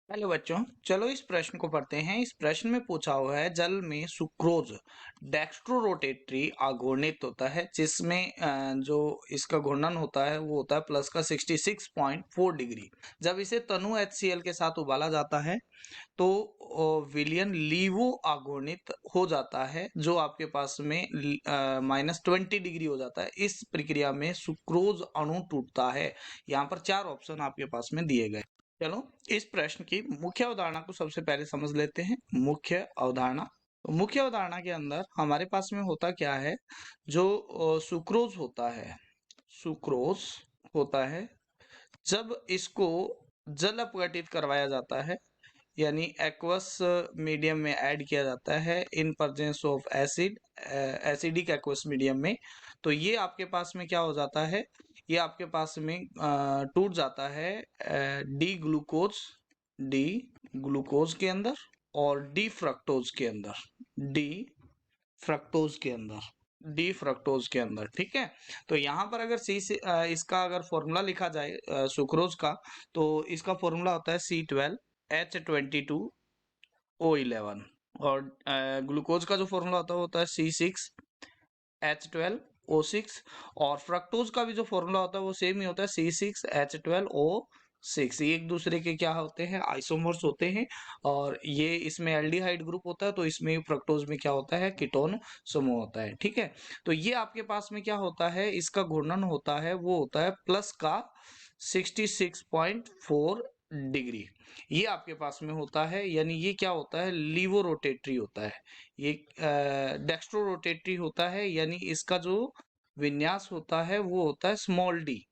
Hello बच्चों, चलो इस प्रश्न को पढ़ते हैं। इस प्रश्न में पूछा हुआ है जल में सुक्रोज डेक्स्ट्रोरोटेटरी अघूर्णित होता है, जिसमें जो इसका घूर्णन होता है वो होता है प्लस का 66.4 डिग्री। जब इसे तनु HCl के साथ उबाला जाता है तो विलियन लीवो अघूर्णित हो जाता है, जो आपके पास में -20 डिग्री हो जाता है। इस प्रक्रिया में सुक्रोज अणु टूटता है। यहाँ पर 4 ऑप्शन आपके पास में दिए गए। चलो इस प्रश्न की मुख्य अवधारणा को सबसे पहले समझ लेते हैं। मुख्य अवधारणा, तो मुख्य अवधारणा के अंदर हमारे पास में होता क्या है, जो सुक्रोज होता है, सुक्रोज होता है जब इसको जल अपघटित करवाया जाता है, यानी एक्वस मीडियम में ऐड किया जाता है in presence of acid, acidic aqueous medium में, तो ये आपके पास में क्या हो जाता है, ये आपके पास में टूट जाता है डी ग्लूकोज, डी ग्लूकोज के अंदर और डी फ्रक्टोज के अंदर, डी फ्रक्टोज के अंदर, डी फ्रक्टोज के अंदर। ठीक है, तो यहाँ पर अगर सी से इसका अगर फॉर्मूला लिखा जाए सुक्रोज का, तो इसका फॉर्मूला होता है C12H22O11, और ग्लूकोज का जो फॉर्मूला होता है C6H12O6, और फ्रक्टोज का भी जो फॉर्मूला होता है वो सेम ही होता है C6H12O6। ये एक दूसरे के क्या होते हैं, आइसोमर्स होते हैं, और ये इसमें एल्डिहाइड ग्रुप होता है, तो इसमें फ्रक्टोज में क्या होता है, कीटोन समूह होता है। ठीक है, तो ये आपके पास में क्या होता है, इसका घूर्णन होता है वो होता है प्लस का 66.4 डिग्री। ये आपके पास में होता है, यानी ये क्या होता है, लीवो रोटेटरी होता है। ये डेक्स्ट्रो रोटेटरी होता है, यानी इसका जो विन्यास होता है वो होता है स्मॉल डी,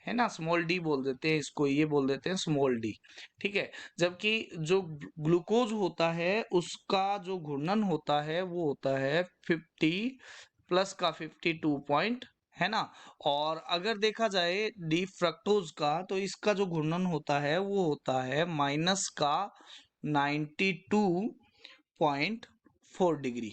है ना, स्मॉल डी बोल देते हैं इसको, ये बोल देते हैं स्मॉल डी। ठीक है, जबकि जो ग्लूकोज होता है उसका जो घूर्णन होता है वो होता है 50 प्लस का 52 पॉइंट, है ना। और अगर देखा जाए डी फ्रक्टोज का, तो इसका जो घूर्णन होता है वो होता है माइनस का 92.4 डिग्री,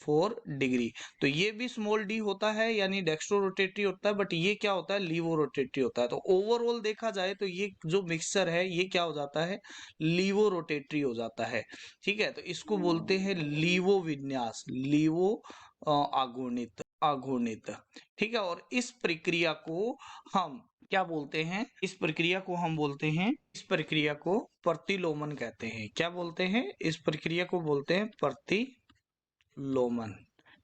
4 डिग्री। तो ये भी स्मॉल डी होता है, यानी डेक्स्ट्रो रोटेटरी होता है, बट ये क्या होता है, लीवो रोटेटरी होता है। तो ओवरऑल देखा जाए तो ये जो मिक्सचर है ये क्या हो जाता है, लीवो रोटेटरी हो जाता है। ठीक है, तो इसको बोलते हैं लीवो विन्यास, लीवो आघूर्णित, आघूर्णित। ठीक है, और इस प्रक्रिया को हम क्या बोलते हैं, इस प्रक्रिया को हम बोलते हैं, इस प्रक्रिया को प्रतिलोमन कहते हैं। क्या बोलते हैं, इस प्रक्रिया को बोलते हैं प्रतिलोमन।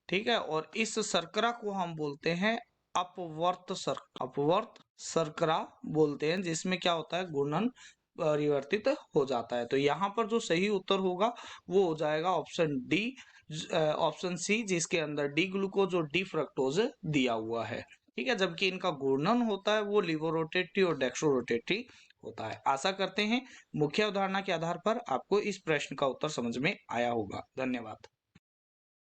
ठीक है, और इस शर्करा को हम बोलते हैं अपवर्त शर्करा, अपवर्त शर्करा बोलते हैं, जिसमें क्या होता है, घूर्णन परिवर्तित हो जाता है। तो यहाँ पर जो सही उत्तर होगा वो हो जाएगा ऑप्शन डी, ऑप्शन सी, जिसके अंदर डी ग्लूकोज और डी फ्रक्टोज दिया हुआ है। ठीक है, जबकि इनका घूर्णन होता है वो लिवोरोटेटरी और डेक्स्ट्रोरोटेटरी होता है। आशा करते हैं मुख्य अवधारणा के आधार पर आपको इस प्रश्न का उत्तर समझ में आया होगा। धन्यवाद।